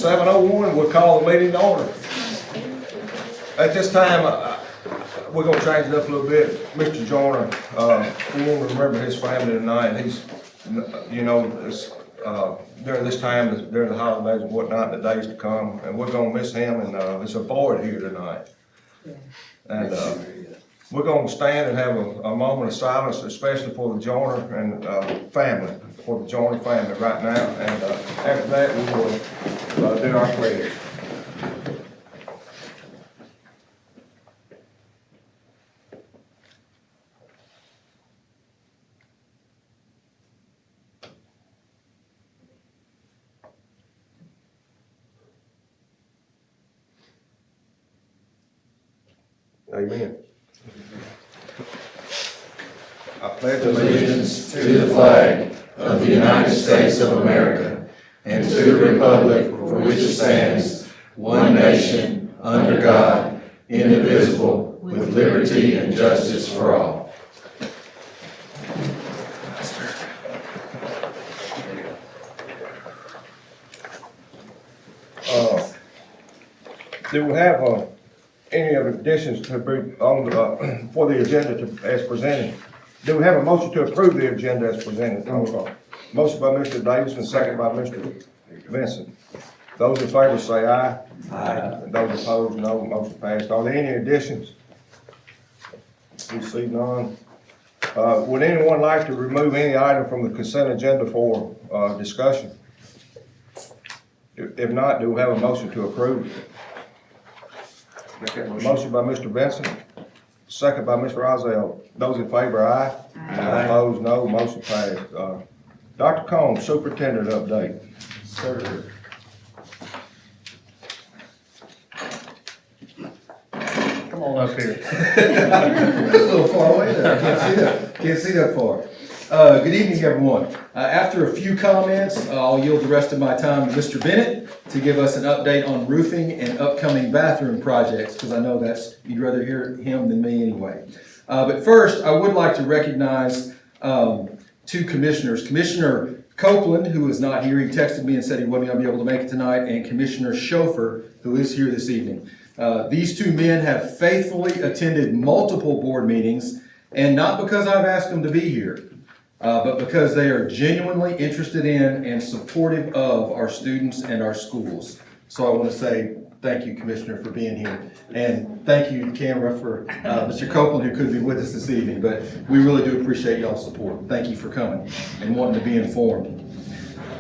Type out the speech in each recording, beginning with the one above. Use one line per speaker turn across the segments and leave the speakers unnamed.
7:01, we'll call the meeting to order. At this time, we're going to change it up a little bit. Mr. Joyner, we want to remember his family tonight. He's, you know, during this time, during the holidays and whatnot, the days to come, and we're going to miss him, and it's a void here tonight. And we're going to stand and have a moment of silence, especially for the Joyner and family, for the Joyner family right now. And after that, we will do our prayers. Amen. I pledge
allegiance to the flag of the United States of America and to the republic for which it stands, one nation, under God, indivisible, with liberty and justice for all.
Do we have any of the additions to be on the, for the agenda as presented? Do we have a motion to approve the agenda as presented? Motion by Mr. Davis and second by Mr. Vincent. Those in favor say aye.
Aye.
Those opposed, no. Motion passed. Are there any additions? We see none. Would anyone like to remove any item from the consent agenda for discussion? If not, do we have a motion to approve? Motion by Mr. Benson, second by Mr. Rozelle. Those in favor, aye. Aye. Opposed, no. Motion passed. Dr. Combs, superintendent update.
Sir. Come on up here. That's a little far away there. Can't see that far. Good evening, everyone. After a few comments, I'll yield the rest of my time to Mr. Bennett to give us an update on roofing and upcoming bathroom projects, because I know you'd rather hear him than me anyway. But first, I would like to recognize two commissioners. Commissioner Copeland, who is not here, he texted me and said he wasn't going to be able to make it tonight, and Commissioner Schofer, who is here this evening. These two men have faithfully attended multiple board meetings, and not because I've asked them to be here, but because they are genuinely interested in and supportive of our students and our schools. So I want to say thank you, Commissioner, for being here. And thank you, camera, for Mr. Copeland, who couldn't be with us this evening. But we really do appreciate y'all's support. Thank you for coming and wanting to be informed.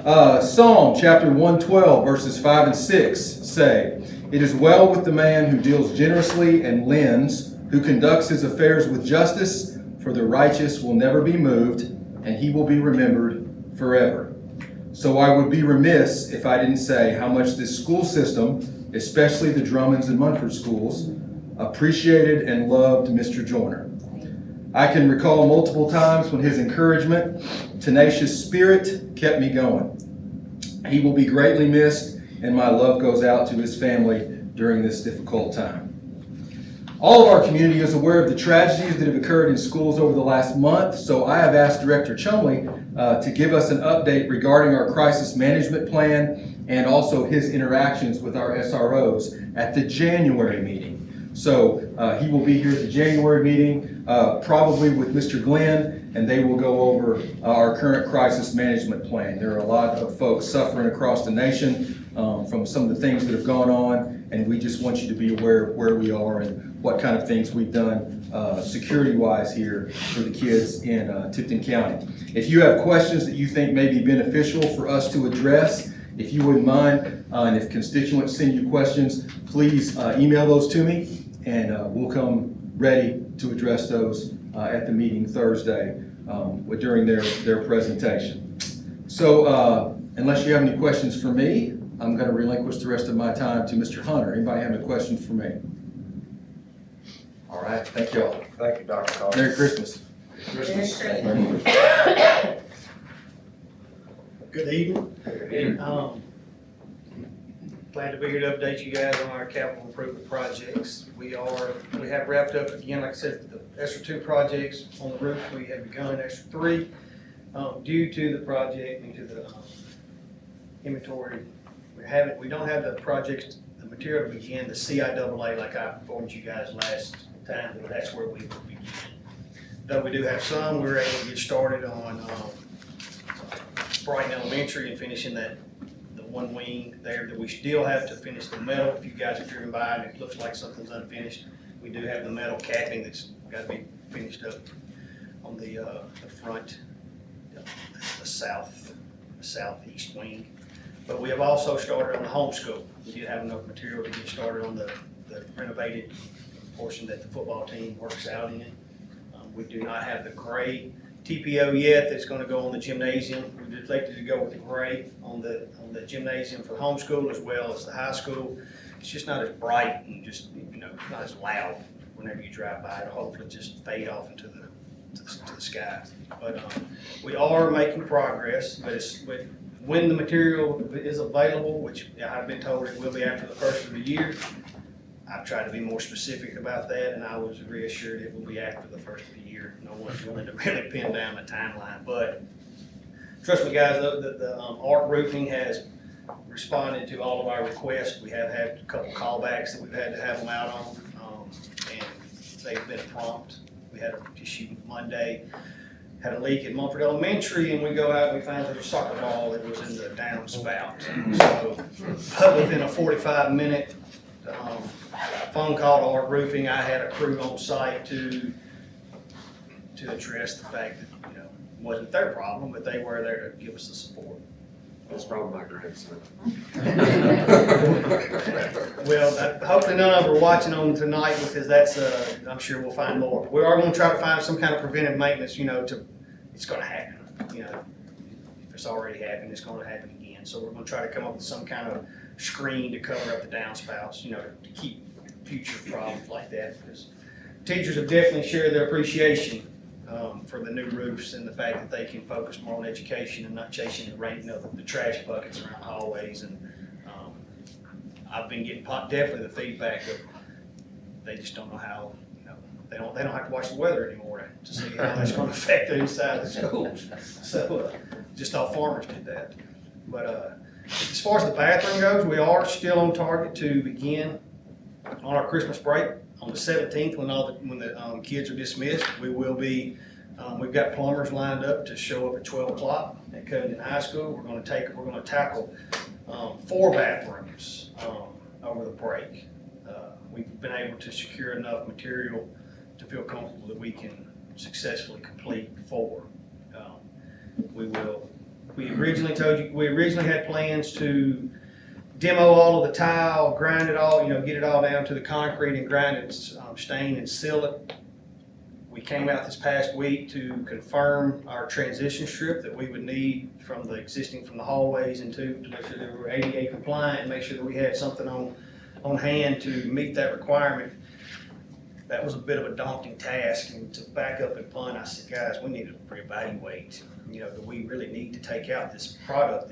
Psalm chapter 112, verses 5 and 6 say, "It is well with the man who deals generously and lends, who conducts his affairs with justice, for the righteous will never be moved, and he will be remembered forever." So I would be remiss if I didn't say how much this school system, especially the Drummonds and Munford schools, appreciated and loved Mr. Joyner. I can recall multiple times when his encouragement, tenacious spirit kept me going. He will be greatly missed, and my love goes out to his family during this difficult time. All of our community is aware of the tragedies that have occurred in schools over the last month, so I have asked Director Chumley to give us an update regarding our crisis management plan and also his interactions with our SROs at the January meeting. So he will be here at the January meeting, probably with Mr. Glenn, and they will go over our current crisis management plan. There are a lot of folks suffering across the nation from some of the things that have gone on, and we just want you to be aware of where we are and what kind of things we've done security-wise here for the kids in Tipton County. If you have questions that you think may be beneficial for us to address, if you wouldn't mind, and if constituents send you questions, please email those to me, and we'll come ready to address those at the meeting Thursday during their presentation. So unless you have any questions for me, I'm going to relinquish the rest of my time to Mr. Hunter. Anybody have any questions for me? All right, thank you all.
Thank you, Dr. Combs.
Merry Christmas.
Good evening. Glad to be here to update you guys on our capital improvement projects. We have wrapped up again, like I said, the extra 2 projects on the roof. We have begun extra 3 due to the project and to the inventory we don't have the projects, the material to begin, the CIAA like I informed you guys last time, but that's where we will begin. Though we do have some, we're able to get started on, Brighton Elementary and finishing the one wing there, that we still have to finish the metal. If you guys have driven by and it looks like something's unfinished, we do have the metal capping that's gotta be finished up on the front, the southeast wing. But we have also started on the homeschool. We did have enough material to get started on the renovated portion that the football team works out in. We do not have the gray TPO yet that's gonna go on the gymnasium. We did elected to go with the gray on the gymnasium for the homeschool as well as the high school. It's just not as bright and just, you know, it's not as loud whenever you drive by. It'll hopefully just fade off into the sky. But we are making progress, but when the material is available, which I've been told it will be after the first of the year, I've tried to be more specific about that, and I was reassured it will be after the first of the year. No one's willing to really pin down a timeline, but trust me, guys, the art roofing has responded to all of our requests. We have had a couple callbacks that we've had to have them out on, and they've been prompt. We had an issue Monday, had a leak at Mumford Elementary, and we go out and we find there's a soccer ball that was in the downspout. So, but within a 45-minute phone call to Art Roofing, I had a crew on site to address the fact that, you know, it wasn't their problem, but they were there to give us the support.
That's probably my grandson.
Well, hopefully none of them are watching on tonight, because that's, I'm sure we'll find more. We are gonna try to find some kind of preventive maintenance, you know, it's gonna happen. You know, if it's already happened, it's gonna happen again. So we're gonna try to come up with some kind of screen to cover up the downspouts, you know, to keep future problems like that. Because teachers have definitely shared their appreciation for the new roofs and the fact that they can focus more on education and not chasing the rain, you know, the trash buckets around the hallways. And I've been getting definitely the feedback of they just don't know how, you know, they don't have to watch the weather anymore to see how that's going to affect the inside of the schools. So just all farmers did that. But as far as the bathroom goes, we are still on target to begin on our Christmas break on the 17th when the kids are dismissed. We will be. We've got plumbers lined up to show up at 12 o'clock at Culinary High School. We're going to tackle 4 bathrooms over the break. We've been able to secure enough material to feel comfortable that we can successfully complete 4. We originally had plans to demo all of the tile, grind it all, you know, get it all down to the concrete and grind it, stain and seal it. We came out this past week to confirm our transition strip that we would need from the hallways and to make sure that we were ADA compliant and make sure that we had something on hand to meet that requirement. That was a bit of a daunting task, and to back up and punt, I said, guys, we need to reevaluate. You know, do we really need to take out this product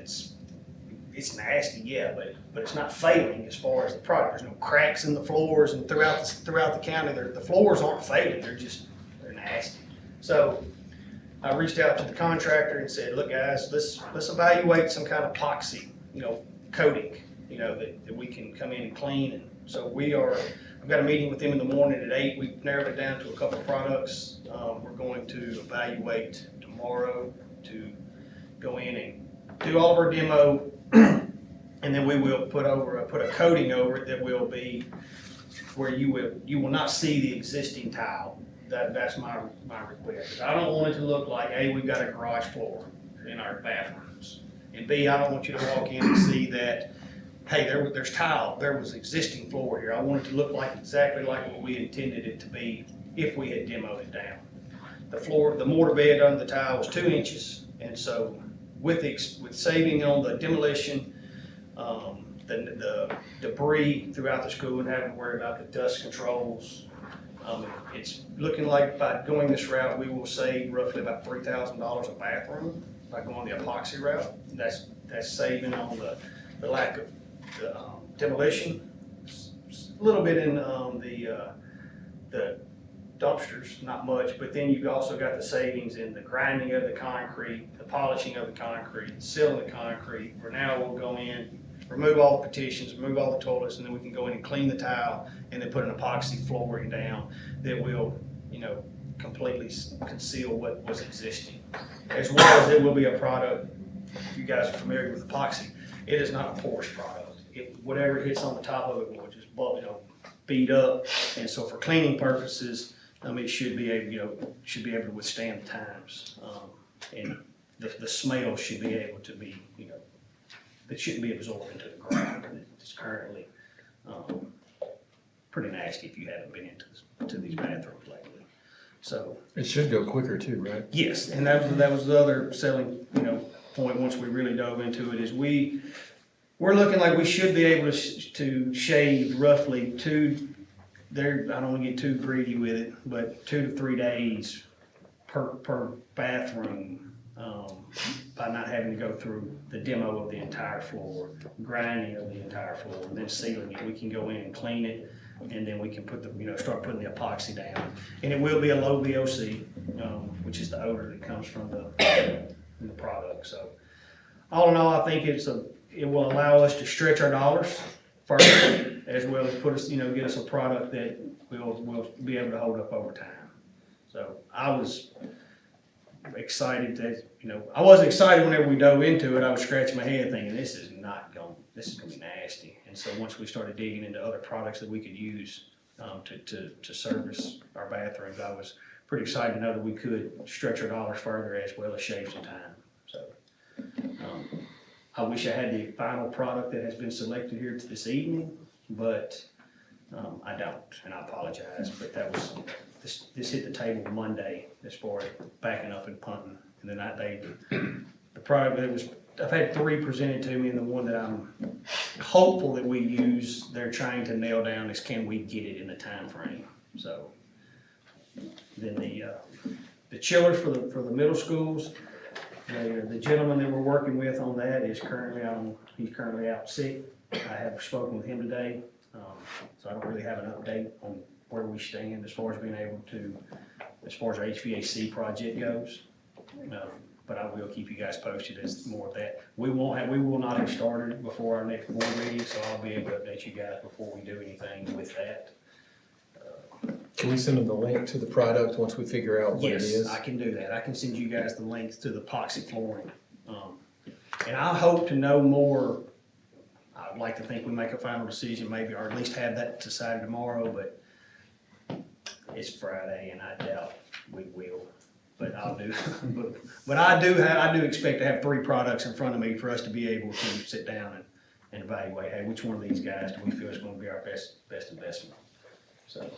it's nasty, yeah, but it's not failing as far as the product. There's no cracks in the floors, and throughout the county, the floors aren't failing. They're nasty. So I reached out to the contractor and said, look, guys, let's evaluate some kind of epoxy, you know, coating, you know, that we can come in and clean. And so I've got a meeting with them in the morning at 8. We've narrowed it down to a couple of products. We're going to evaluate tomorrow to go in and do all of our demo, and then we will put a coating over it that will be where you will not see the existing tile. That's my request. I don't want it to look like, A, we've got a garage floor in our bathrooms, and B, I don't want you to walk in and see that, hey, there's tile, there was existing floor here. I want it to look like exactly like what we intended it to be if we had demoed it down. The mortar bed under the tile was 2 inches, and so with saving on the demolition, the debris throughout the school and having to worry about the dust controls, it's looking like by going this route, we will save roughly about $3,000 a bathroom by going the epoxy route. That's saving on the lack of demolition, a little bit in the dumpsters, not much, but then you've also got the savings in the grinding of the concrete, the polishing of the concrete, sealing the concrete, where now we'll go in, remove all the partitions, remove all the toilets, and then we can go in and clean the tile and then put an epoxy flooring down that will, completely conceal what was existing. As well as it will be a product, if you guys are familiar with epoxy, it is not a porous product. Whatever hits on the top of it will just beat up, and so for cleaning purposes, it should be able, to withstand the times, and the smell should be able to be, it shouldn't be absorbed into the ground. It's currently pretty nasty if you haven't been into these bathrooms lately. So
It should go quicker too, right?
yes, and that was the other selling point once we really dove into it is we're looking like we should be able to shave roughly I don't want to get too greedy with it, but 2 to 3 days per bathroom, by not having to go through the demo of the entire floor, grinding of the entire floor, and then sealing it. We can go in and clean it, and then we can start putting the epoxy down. And it will be a low VOC, which is the odor that comes from the product. So all in all, I think it will allow us to stretch our dollars further, as well as put us, get us a product that will be able to hold up over time. So I was excited that, I wasn't excited whenever we dove into it. I was scratching my head thinking, this is gonna be nasty. And so once we started digging into other products that we could use to service our bathrooms, I was pretty excited to know that we could stretch our dollars further as well as shave some time. So I wish I had the final product that has been selected here this evening, but I don't, and I apologize. But this hit the table Monday as far as backing up and punting. And then the product I've had 3 presented to me, and the one that I'm hopeful that we use, they're trying to nail down is can we get it in the time frame. So then the chillers for the middle schools, the gentleman that we're working with on that is he's currently out sick. I have spoken with him today, so I don't really have an update on where we stand as far as being able to, as far as our HVAC project goes. But I will keep you guys posted as more of that. We will not have started before our next board meeting, so I'll be able to update you guys before we do anything with that.
Can we send them the link to the product once we figure out what it is?
Yes, I can do that. I can send you guys the links to the epoxy flooring. And I hope to know more. I'd like to think we make a final decision maybe, or at least have that decided tomorrow, but it's Friday and I doubt we will. But I'll do, but I do expect to have 3 products in front of me for us to be able to sit down and evaluate, hey, which one of these guys do we feel is gonna be our best investment? So,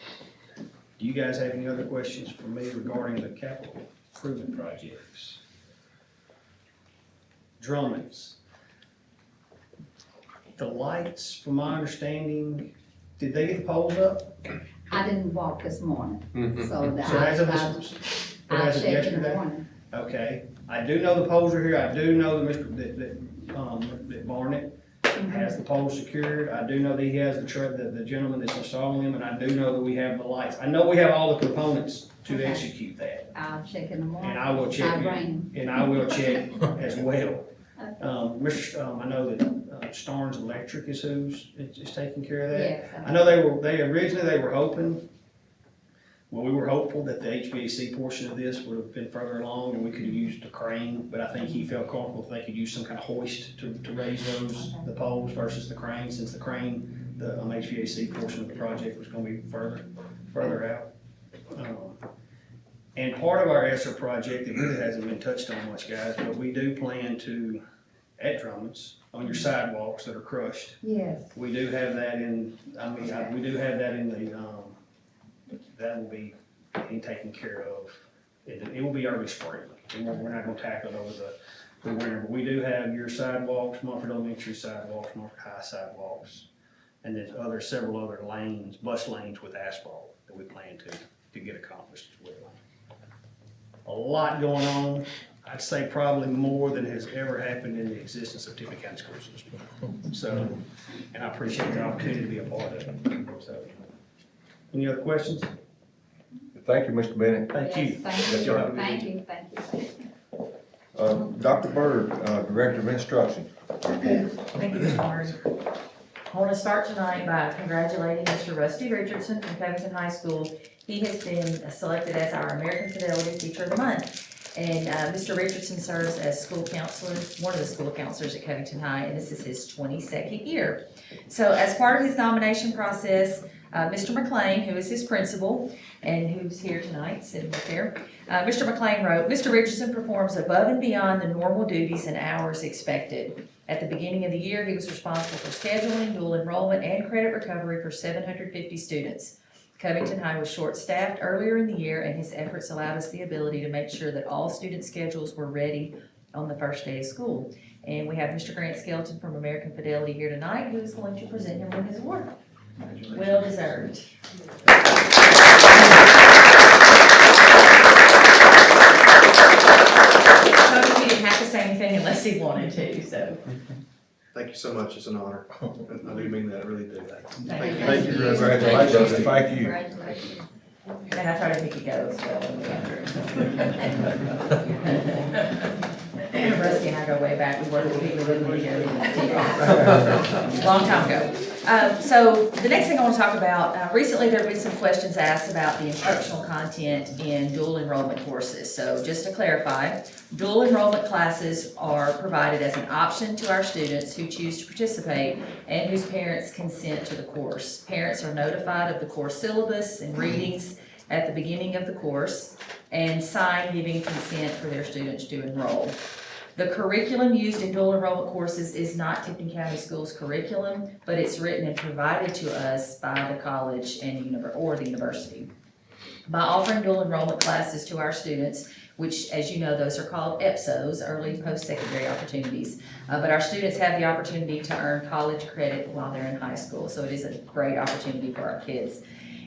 do you guys have any other questions for me regarding the capital improvement projects? Drummond's. The lights, from my understanding, did they get the poles up?
I didn't walk this morning, so that
So as of
I'll
as of
check in the
yesterday?
morning.
Okay, I do know the poles are here. I do know that Barnett has the poles secured. I do know that he has the gentleman that's installing them, and I do know that we have the lights. I know we have all the components to
Okay.
execute that.
I'll check in the morning.
And I will check,
I'll bring
and I will check as well.
Okay.
I know that Starnes Electric is who's taking care of that.
Yes.
I know they originally were hoping, well, we were hopeful that the HVAC portion of this would have been further along and we could have used a crane, but I think he felt comfortable if they could use some kind of hoist to raise the poles versus the crane, since the crane, the HVAC portion of the project was gonna be further out. And part of our ESSER project, it really hasn't been touched on much, guys, but we do plan to, at Drummond's, on your sidewalks that are crushed,
Yes,
we do have that we do have that in the, that will be taken care of. It will be early spring. We're not gonna tackle it over the winter, but we do have your sidewalks, Mumford Elementary sidewalks, Mumford High sidewalks, and then several other lanes, bus lanes with asphalt that we plan to get accomplished as well. A lot going on. I'd say probably more than has ever happened in the existence of Tipton County School System. So, and I appreciate the opportunity to be a part of it. So, any other questions?
Thank you, Mr. Bennett.
Thank
yes,
you.
thank
Yes,
you,
sir.
thank you, thank you, thank you.
Dr. Byrd, Director of Instruction.
Thank you, Mr. Murray. I want to start tonight by congratulating Mr. Rusty Richardson from Covington High School. He has been selected as our American Fidelity Teacher of the Month. And Mr. Richardson serves as school counselor, one of the school counselors at Covington High, and this is his 22nd year. So as part of his nomination process, Mr. McLean, who is his principal, and who's here tonight, sitting right there, Mr. McLean wrote, Mr. Richardson performs above and beyond the normal duties and hours expected. At the beginning of the year, he was responsible for scheduling, dual enrollment, and credit recovery for 750 students. Covington High was short-staffed earlier in the year, and his efforts allowed us the ability to make sure that all student schedules were ready on the first day of school. And we have Mr. Grant Skelton from American Fidelity here tonight, who is going to present him with his award. Well deserved. He didn't have to say anything unless he wanted to, so.
Thank you so much, it's an honor. I do mean that, I really do.
Thank you.
Thank you, Rusty.
Congratulations, thank you.
Congratulations.
And I try to think it goes well. Rusty and I go way back, we worked with people living together. Long time ago. So the next thing I want to talk about, recently there have been some questions asked about the instructional content in dual enrollment courses. So just to clarify, dual enrollment classes are provided as an option to our students who choose to participate and whose parents consent to the course. Parents are notified of the course syllabus and readings at the beginning of the course and sign giving consent for their students to enroll. The curriculum used in dual enrollment courses is not Tipton County Schools curriculum, but it's written and provided to us by the college and or the university. By offering dual enrollment classes to our students, which, as you know, those are called EPSOs, early post-secondary opportunities. But our students have the opportunity to earn college credit while they're in high school, so it is a great opportunity for our kids.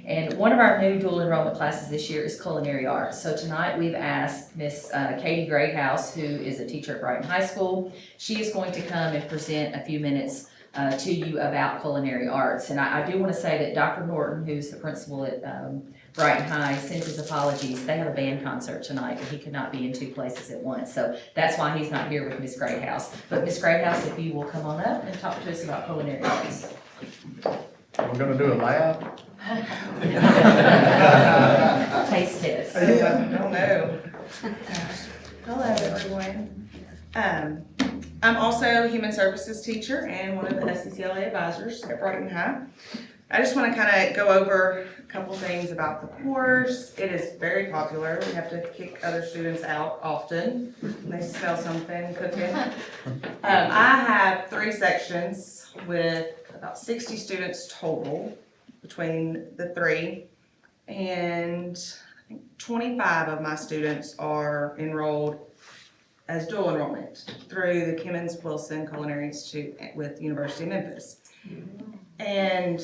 And one of our new dual enrollment classes this year is Culinary Arts. So tonight we've asked Miss Katie Greathouse, who is a teacher at Brighton High School. She is going to come and present a few minutes to you about Culinary Arts. And I do want to say that Dr. Norton, who's the principal at Brighton High, sends his apologies. They have a band concert tonight, but he could not be in two places at once. So that's why he's not here with Miss Greathouse. But Miss Greathouse, if you will come on up and talk to us about Culinary Arts.
We're gonna do a lab?
Taste test.
I don't know.
Hello,
everyone. I'm also a human services teacher and one of the SCCLA advisors at Brighton High. I just want to kind of go over a couple things about the course. It is very popular. We have to kick other students out often when they smell something cooking. I have 3 sections with about 60 students total between the 3, and I think 25 of my students are enrolled as dual enrollment through the Kimmons-Wilson Culinary Institute with University of Memphis. And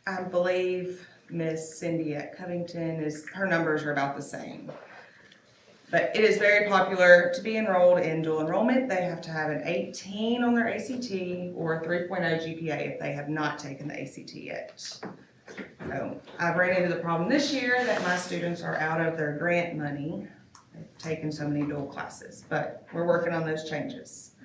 I believe Miss Cindy at Covington her numbers are about the same. But it is very popular to be enrolled in dual enrollment. They have to have an 18 on their ACT or a 3.0 GPA if they have not taken the ACT yet. So I've ran into the problem this year that my students are out of their grant money. They've taken so many dual classes, but we're working on those changes.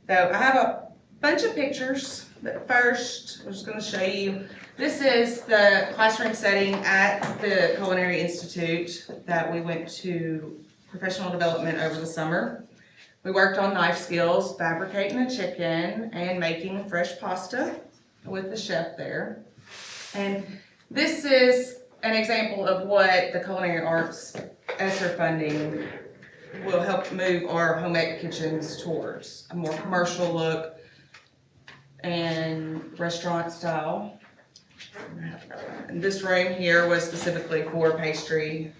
So I have a bunch of pictures, but first I'm just going to show you. This is the classroom setting at the Culinary Institute that we went to professional development over the summer. We worked on knife skills, fabricating a chicken, and making fresh pasta with the chef there. And this is an example of what the Culinary Arts ESSER funding will help move our home ec kitchens towards a more commercial look and restaurant style. And this room here was specifically for pastry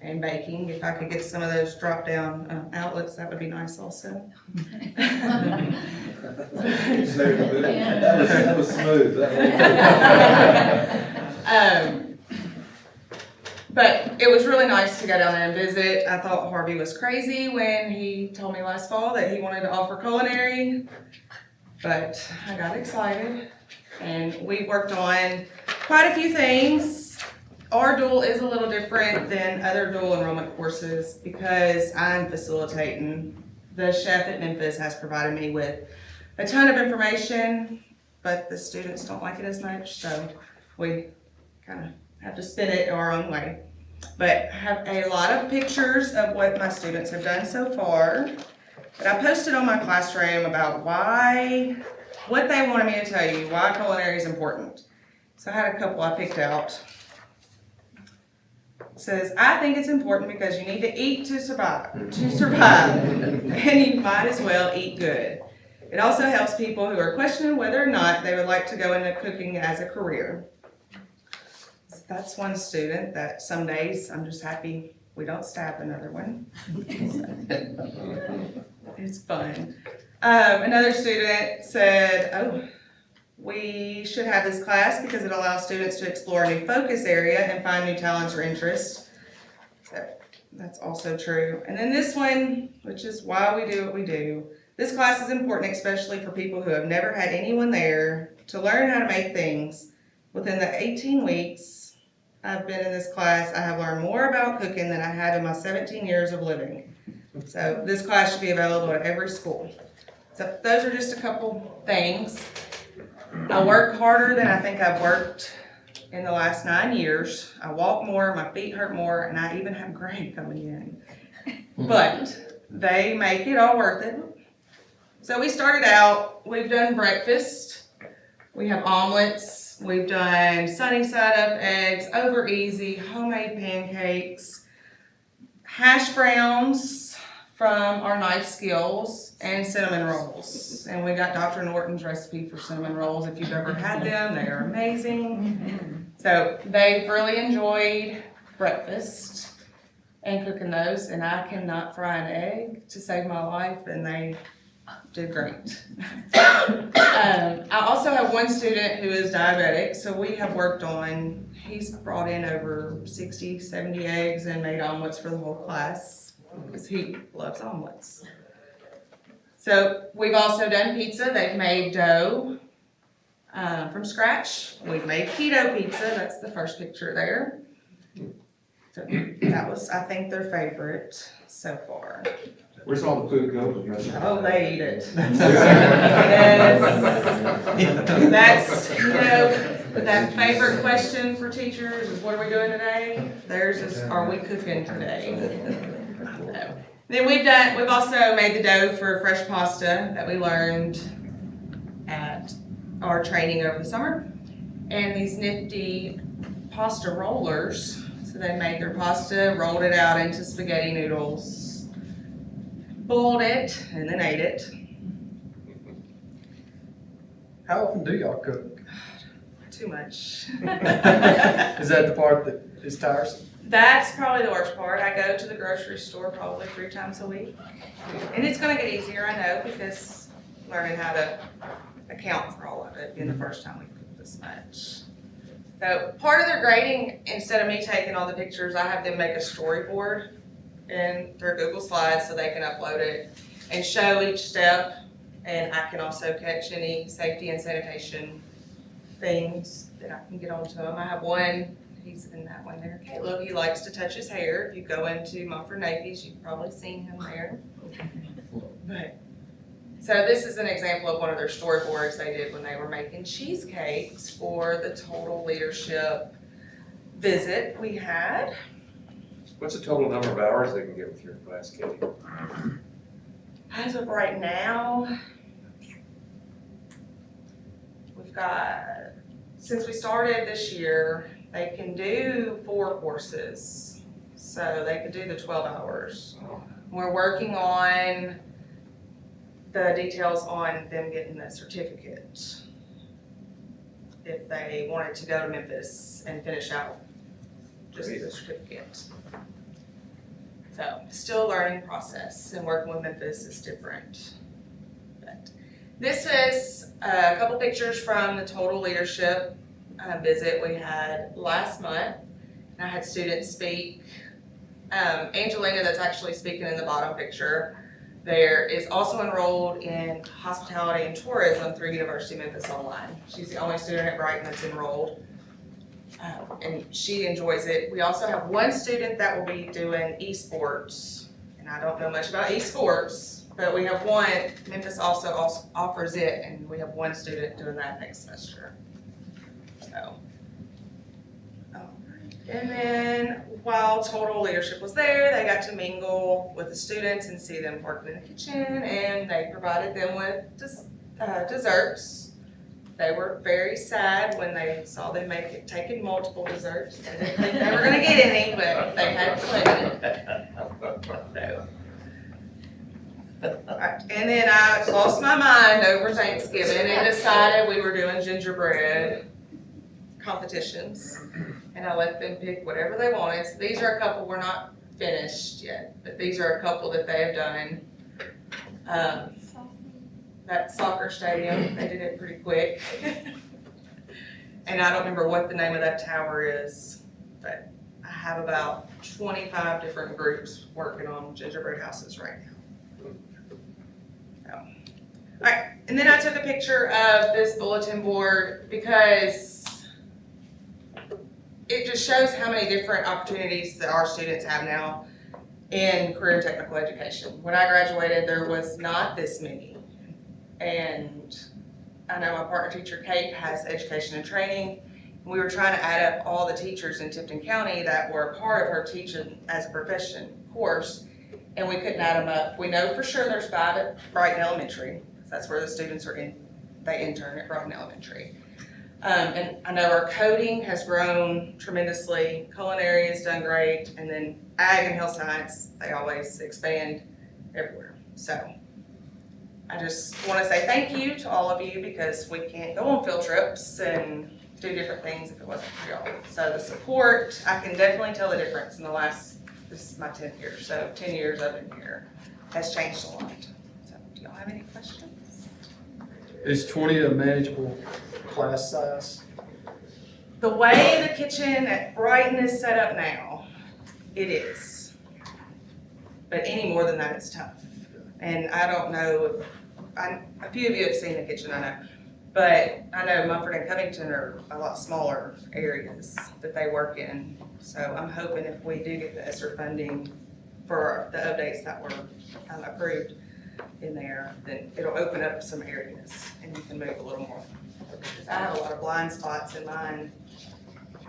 and baking. If I could get some of those drop down outlets, that would be nice also.
That was smooth.
But it was really nice to go down there and visit. I thought Harvey was crazy when he told me last fall that he wanted to offer culinary, but I got excited and we worked on quite a few things. Our dual is a little different than other dual enrollment courses because I'm facilitating. The chef at Memphis has provided me with a ton of information, but the students don't like it as much, so we kind of have to spin it our own way. But I have a lot of pictures of what my students have done so far. But I posted on my classroom about what they wanted me to tell you, why culinary is important. So I had a couple I picked out. It says, I think it's important because you need to eat to survive, and you might as well eat good. It also helps people who are questioning whether or not they would like to go into cooking as a career. So that's one student that some days I'm just happy we don't stab another one. It's fun. Another student said, we should have this class because it allows students to explore a new focus area and find new talents or interests. So that's also true. And then this one, which is why we do what we do. This class is important, especially for people who have never had anyone there to learn how to make things. Within the 18 weeks I've been in this class, I have learned more about cooking than I have in my 17 years of living. So this class should be available at every school. So those are just a couple things. I work harder than I think I've worked in the last 9 years. I walk more, my feet hurt more, and I even have grade coming in. But they make it all worth it. So we started out, we've done breakfast, we have omelets, we've done sunny side up eggs, over easy, homemade pancakes, hash browns from our Knife Skills, and cinnamon rolls. And we got Dr. Norton's recipe for cinnamon rolls. If you've ever had them, they are amazing. So they've really enjoyed breakfast and cooking those, and I cannot fry an egg to save my life, and they did great. I also have one student who is diabetic, so we have worked on, he's brought in over 60, 70 eggs and made omelets for the whole class because he loves omelets. So we've also done pizza. They've made dough from scratch. We've made keto pizza. That's the first picture there. So that was, I think, their favorite so far.
Where's all the food go?
Oh, they eat it. That's, that favorite question for teachers is, what are we doing today? Theirs is, are we cooking today? No. Then we've also made the dough for fresh pasta that we learned at our training over the summer. And these nifty pasta rollers. So they made their pasta, rolled it out into spaghetti noodles, boiled it, and then ate it.
How often do y'all cook?
Too much.
Is that the part that is tiresome?
That's probably the worst part. I go to the grocery store probably 3 times a week. And it's gonna get easier, I know, because learning how to account for all of it being the first time we cook this much. So part of their grading, instead of me taking all the pictures, I have them make a storyboard in their Google Slides so they can upload it and show each step. And I can also catch any safety and sanitation things that I can get onto them. I have one, he's in that one there, Caleb, he likes to touch his hair. If you go into Mumford Navy's, you've probably seen him there. But so this is an example of one of their storyboards they did when they were making cheesecakes for the total leadership visit we had.
What's the total number of hours they can get with your class, Katie?
As of right now, we've got, since we started this year, they can do 4 courses. So they could do the 12 hours. We're working on the details on them getting the certificate. If they wanted to go to Memphis and finish out just the certificate. So still a learning process, and working with Memphis is different. But this is a couple pictures from the total leadership visit we had last month. And I had students speak. Angelina, that's actually speaking in the bottom picture, there is also enrolled in hospitality and tourism through University of Memphis Online. She's the only student at Brighton that's enrolled, and she enjoys it. We also have one student that will be doing esports, and I don't know much about esports, but we have one, Memphis also offers it, and we have one student doing that next semester. So. And then while Total Leadership was there, they got to mingle with the students and see them working in the kitchen, and they provided them with desserts. They were very sad when they saw them taking multiple desserts. They didn't think they were gonna get any, but they had plenty. Alright, and then I lost my mind over Thanksgiving and decided we were doing gingerbread competitions. And I let them pick whatever they wanted. So these are a couple, we're not finished yet, but these are a couple that they have done. That soccer stadium, they did it pretty quick. And I don't remember what the name of that tower is, but I have about 25 different groups working on gingerbread houses right now. So. All right, and then I took a picture of this bulletin board because it just shows how many different opportunities that our students have now in career and technical education. When I graduated, there was not this many. And I know my partner teacher, Kate, has education and training. We were trying to add up all the teachers in Tipton County that were a part of her teaching as a profession course, and we couldn't add them up. We know for sure there's 5 at Brighton Elementary. That's where the students are they intern at Brighton Elementary. And I know our coding has grown tremendously. Culinary has done great. And then ag and health science, they always expand everywhere. So I just want to say thank you to all of you because we can't go on field trips and do different things if it wasn't for y'all. So the support, I can definitely tell the difference in this is my 10th year. So 10 years I've been here has changed a lot. So do y'all have any questions?
Is 20 a manageable class size?
The way the kitchen at Brighton is set up now, it is. But any more than that is tough. And I don't know if, a few of you have seen the kitchen, I know. But I know Mumford and Covington are a lot smaller areas that they work in. So I'm hoping if we do get the ESSER funding for the updates that were approved in there, then it'll open up some areas and you can move a little more. I have a lot of blind spots in mine,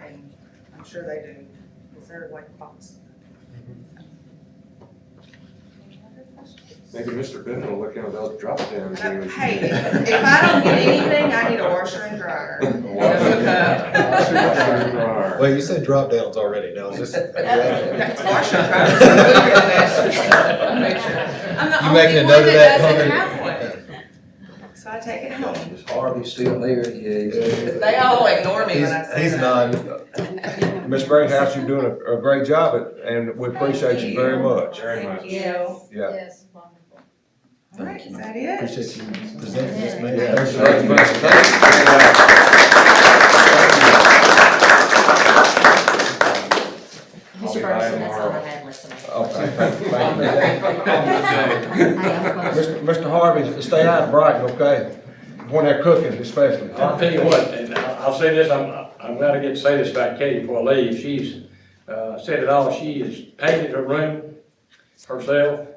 and I'm sure they do, because they're like boxes.
Maybe Mr. Bennett will look into those drop downs.
Hey, if I don't get anything, I need a washer and dryer.
Well, you said drop downs already, now is this?
That's washer and dryer. So look at that. I'm the
You
only
making a
one
note of
that
that,
doesn't
Hunter?
have one. So I take it home.
Is Harvey still there? Yeah.
They all ignore me when I say
He's
that.
none.
Ms. Greathouse, you're doing a great job, and we appreciate you very much.
Very much.
Thank you.
Yeah.
Yes, wonderful.
All right, is that it?
Appreciate you presenting this, man.
Yeah.
Thanks for the
Mr. Burleson, that's all I had listening.
Okay, thank you.
Hey,
Mr. Harvey, stay out of Brighton, okay? When they're cooking especially.
I'll tell you what, and I'll say this, I'm glad I get to say this about Katie before I leave. She's said it all. She has painted her room herself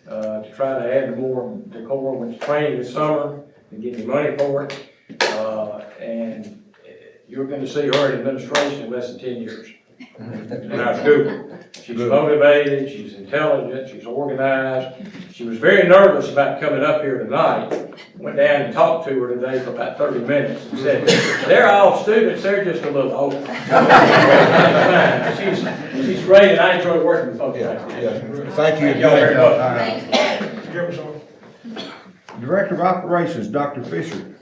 to try to add more decor when it's training this summer and getting money for it. And you're going to see her in administration in less than 10 years in our school. She's motivated, she's intelligent, she's organized. She was very nervous about coming up here tonight. Went down and talked to her today for about 30 minutes and said, they're all students, they're just a little older. She's great, and I enjoy working with folks like this.
Yeah, thank you
Y'all very
again.
much.
Director of Operations, Dr. Fisher.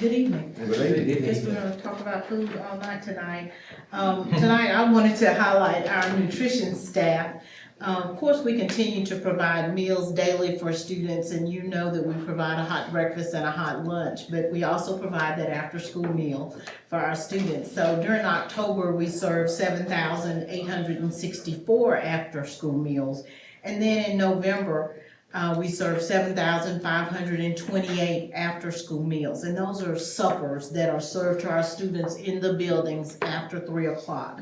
Good evening.
Good evening.
Guess we're gonna talk about food all night tonight. Tonight, I wanted to highlight our nutrition staff. Of course, we continue to provide meals daily for students, and you know that we provide a hot breakfast and a hot lunch, but we also provide that after-school meal for our students. So during October, we served 7,864 after-school meals. And then in November, we serve 7,528 after-school meals, and those are suppers that are served to our students in the buildings after 3 o'clock.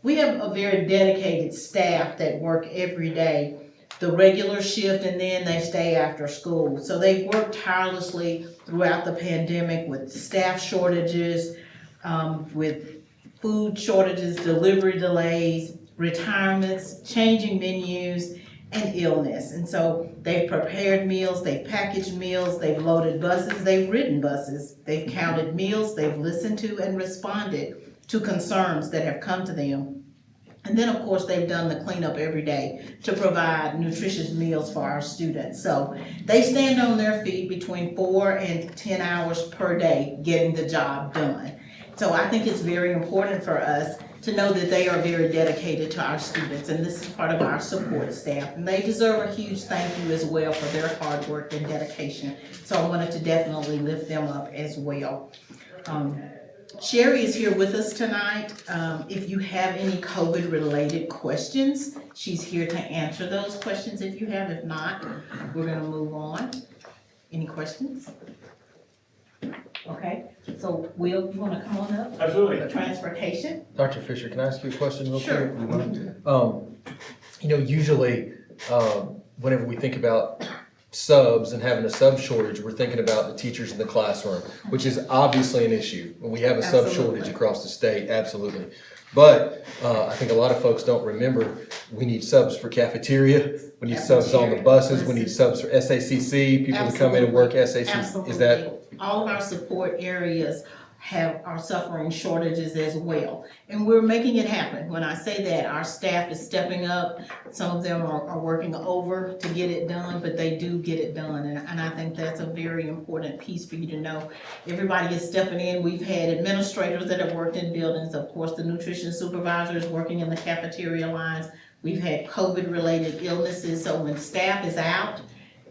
We have a very dedicated staff that work every day the regular shift, and then they stay after school. So they've worked tirelessly throughout the pandemic with staff shortages, with food shortages, delivery delays, retirements, changing menus, and illness. And so they've prepared meals, they've packaged meals, they've loaded buses, they've ridden buses, they've counted meals, they've listened to and responded to concerns that have come to them. And then, of course, they've done the cleanup every day to provide nutritious meals for our students. So they stand on their feet between 4 and 10 hours per day getting the job done. So I think it's very important for us to know that they are very dedicated to our students, and this is part of our support staff. And they deserve a huge thank you as well for their hard work and dedication. So I wanted to definitely lift them up as well. Sherry is here with us tonight. If you have any COVID-related questions, she's here to answer those questions if you have. If not, we're gonna move on. Any questions? Okay, so Will, you wanna come on up?
Absolutely.
The transportation?
Dr. Fisher, can I ask you a question real
Sure.
quick? You mind? You know, usually, whenever we think about subs and having a sub shortage, we're thinking about the teachers in the classroom, which is obviously an issue. We have a sub shortage
Absolutely.
across the state, absolutely. But I think a lot of folks don't remember, we need subs for cafeteria, we need subs on the buses, we need subs for SACC, people to come in and work SACC. Is that?
Absolutely. All of our support areas are suffering shortages as well. And we're making it happen. When I say that, our staff is stepping up. Some of them are working over to get it done, but they do get it done. And I think that's a very important piece for you to know. Everybody is stepping in. We've had administrators that have worked in buildings, of course, the nutrition supervisors working in the cafeteria lines. We've had COVID-related illnesses, so when staff is out,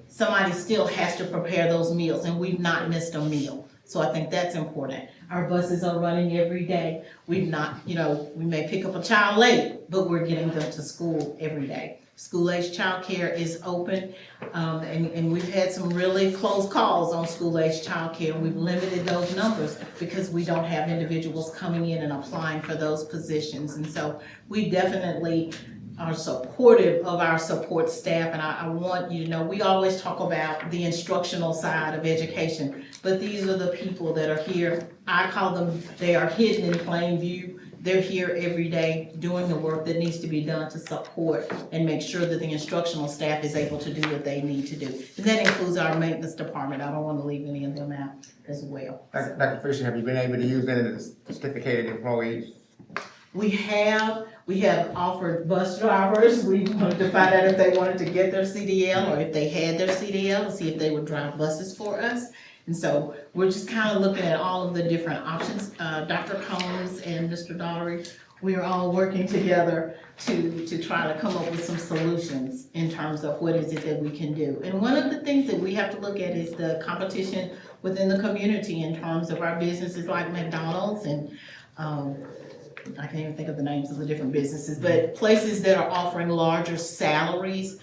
somebody still has to prepare those meals, and we've not missed a meal. So I think that's important. Our buses are running every day. We've not, we may pick up a child late, but we're getting them to school every day. School-age childcare is open, and we've had some really close calls on school-age childcare. We've limited those numbers because we don't have individuals coming in and applying for those positions. And so we definitely are supportive of our support staff, and I want you to know, we always talk about the instructional side of education, but these are the people that are here. I call them, they are hidden in plain view. They're here every day doing the work that needs to be done to support and make sure that the instructional staff is able to do what they need to do. And that includes our maintenance department. I don't want to leave any of them out as well.
Dr. Fisher, have you been able to use any of the certificated employees?
We have offered bus drivers. We wanted to find out if they wanted to get their CDL or if they had their CDL, to see if they would drive buses for us. And so we're just kind of looking at all of the different options. Dr. Combs and Mr. Daughtery, we are all working together to try to come up with some solutions in terms of what is it that we can do. And one of the things that we have to look at is the competition within the community in terms of our businesses like McDonald's and I can't even think of the names of the different businesses, but places that are offering larger salaries,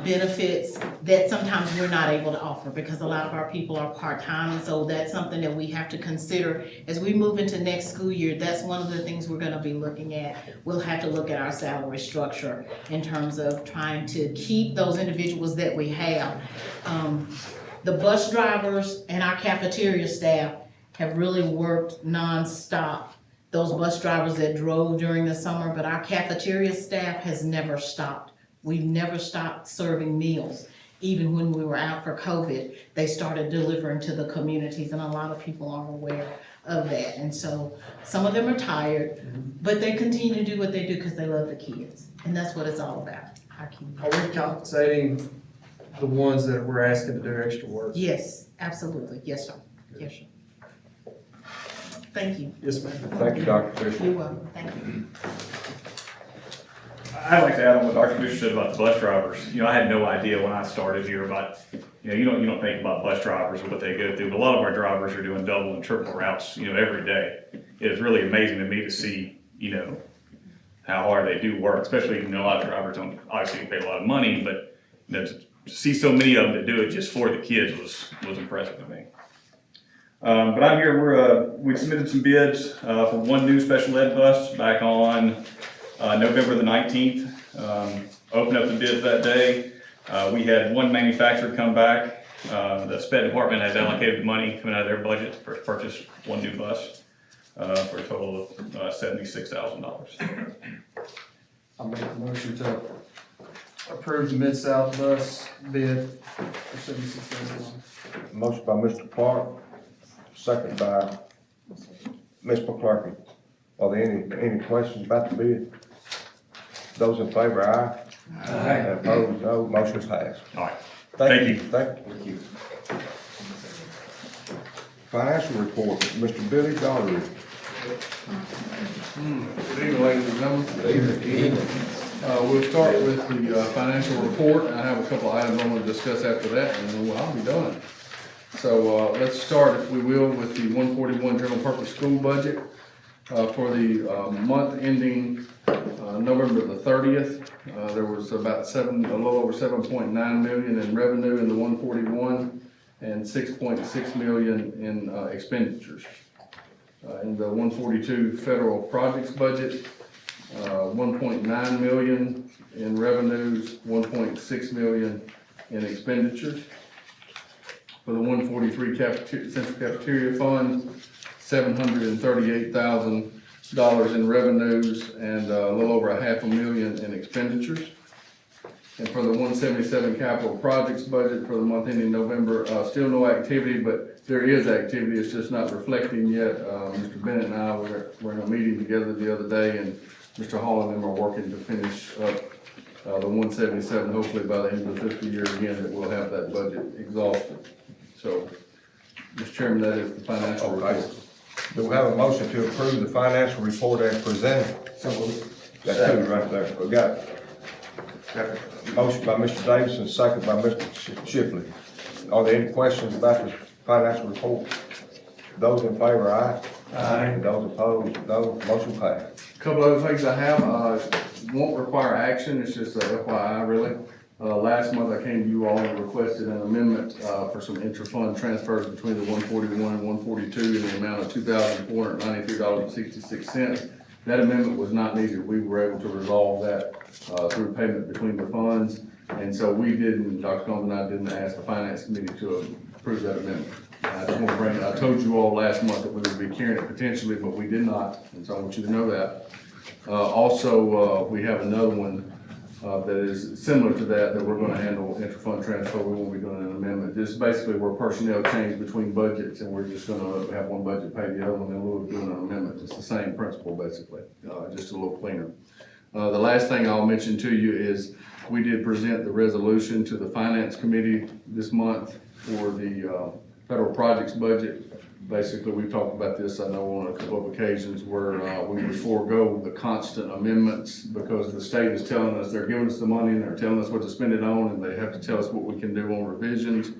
benefits that sometimes we're not able to offer because a lot of our people are part-time. And so that's something that we have to consider as we move into next school year. That's one of the things we're gonna be looking at. We'll have to look at our salary structure in terms of trying to keep those individuals that we have. The bus drivers and our cafeteria staff have really worked nonstop. Those bus drivers that drove during the summer, but our cafeteria staff has never stopped. We've never stopped serving meals. Even when we were out for COVID, they started delivering to the communities, and a lot of people aren't aware of that. And so some of them are tired, but they continue to do what they do because they love the kids. And that's what it's all about.
Are we compensating the ones that we're asking to do extra work?
Yes, absolutely. Yes, sir. Yes, sir. Thank you.
Yes, ma'am.
Thank you, Dr. Fisher.
You're welcome. Thank you.
I'd like to add on what Dr. Fisher said about the bus drivers. I had no idea when I started here about, you don't think about bus drivers or what they go through, but a lot of our drivers are doing double and triple routes, every day. It is really amazing to me to see, how hard they do work, especially, a lot of drivers don't obviously pay a lot of money, but, to see so many of them that do it just for the kids was impressive to me. But I'm here, we submitted some bids for one new special ed bus back on November the 19th. opened up the bids that day. We had one manufacturer come back. The sped department has allocated money coming out of their budget to purchase one new bus for a total of $76,000.
I'll make a motion to approve the Mid-South bus bid for $76,000.
Motion by Mr. Clark, second by Ms. McClurkin. Are there any questions about the bid? Those in favor, aye. Aye. And opposed, no. Motion passed.
All right.
Thank you. Thank you. Financial report, Mr. Billy Daugherty.
Good evening, ladies and gentlemen. Good evening. We'll start with the financial report. I have a couple of items I want to discuss after that, and then I'll be done. So let's start, if we will, with the 141 general purpose school budget. For the month ending November the 30th, there was about a little over 7.9 million in revenue in the 141 and 6.6 million in expenditures. In the 142 federal projects budget, 1.9 million in revenues, 1.6 million in expenditures. For the 143 Central Cafeteria Fund, $738,000 in revenues and a little over $500,000 in expenditures. And for the 177 capital projects budget for the month ending November, still no activity, but there is activity. It's just not reflecting yet. Mr. Bennett and I were in a meeting together the other day, and Mr. Hall and them are working to finish up the 177. Hopefully by the end of the fiscal year again, that we'll have that budget exhausted. So, Mr. Chairman, that is the financial report.
Do we have a motion to approve the financial report as presented? That's two right there. We got motion by Mr. Davidson, second by Mr. Shipley. Are there any questions about the financial report? Those in favor, aye. Aye. Those opposed, no. Motion passed.
A couple other things I have, won't require action, it's just a FYI really. Last month I came to you all and requested an amendment for some intra-fund transfers between the 141 and 142 in the amount of $2,493.66. That amendment was not needed. We were able to resolve that through payment between the funds. And so we didn't, Dr. Combs and I didn't ask the Finance Committee to approve that amendment. I just want to bring it, I told you all last month that we would be carrying it potentially, but we did not. And so I want you to know that. Also, we have another one that is similar to that we're going to handle intra-fund transfer. We won't be doing an amendment. This is basically where personnel change between budgets, and we're just going to have one budget pay the other one, and we'll be doing an amendment. It's the same principle basically, just a little cleaner. The last thing I'll mention to you is we did present the resolution to the Finance Committee this month for the federal projects budget. Basically, we've talked about this, I know, on a couple of occasions where we would forego the constant amendments because the state is telling us, they're giving us the money and they're telling us what to spend it on, and they have to tell us what we can do on revisions.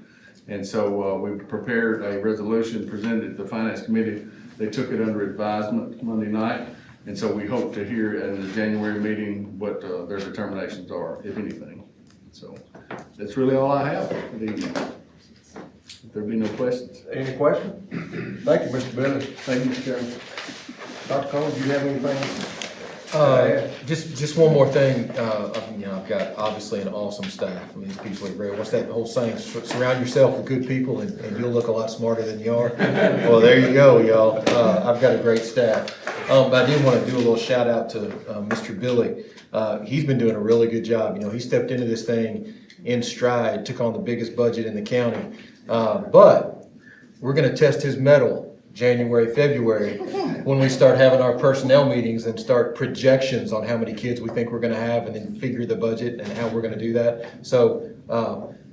And so we prepared a resolution, presented it to the Finance Committee. They took it under advisement Monday night. And so we hope to hear in the January meeting what their determinations are, if anything. So that's really all I have for the evening. If there be no questions.
Any questions? Thank you, Mr. Billy.
Thank you, Mr. Chairman.
Dr. Combs, do you have anything?
Just one more thing, I've got obviously an awesome staff. I mean, these people are great. What's that whole saying? Surround yourself with good people and you'll look a lot smarter than you are. Well, there you go, y'all. I've got a great staff. But I did want to do a little shout out to Mr. Billy. He's been doing a really good job. He stepped into this thing in stride, took on the biggest budget in the county. But we're going to test his mettle January, February, when we start having our personnel meetings and start projections on how many kids we think we're going to have, and then figure the budget and how we're going to do that. So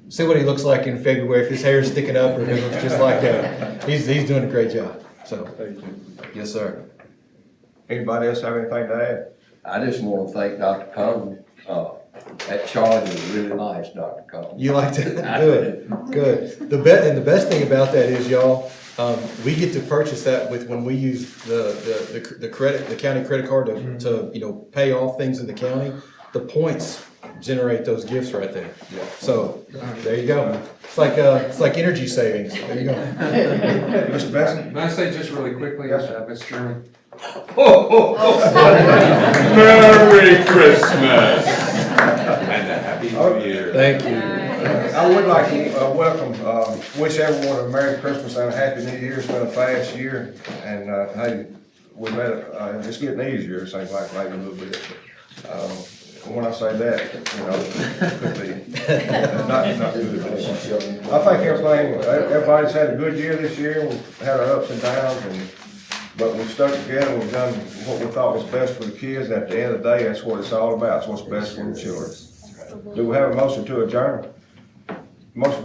see what he looks like in February, if his hair is sticking up or if it looks just like that. He's doing a great job. So
Thank you.
yes, sir.
Anybody else have anything to add?
I just want to thank Dr. Combs. That charge is really nice, Dr. Combs.
You like to? Good. The best thing about that is, y'all, we get to purchase that when we use the county credit card to pay off things in the county. The points generate those gifts right there.
Yeah.
So there you go. It's like energy savings. There you go.
Mr. Benson?
Can I say just really quickly, Mr. Chairman?
Merry Christmas!
Thank you.
I would like to wish everyone a Merry Christmas and a Happy New Year. It's been a fast year, and hey, we've had it's getting easier. It seems like maybe a little bit. When I say that, you know, it could be not good. I think everybody's had a good year this year. We've had our ups and downs, but we've stuck together. We've done what we thought was best for the kids. And at the end of the day, that's what it's all about. It's what's best for the children. Do we have a motion to adjourn? Motion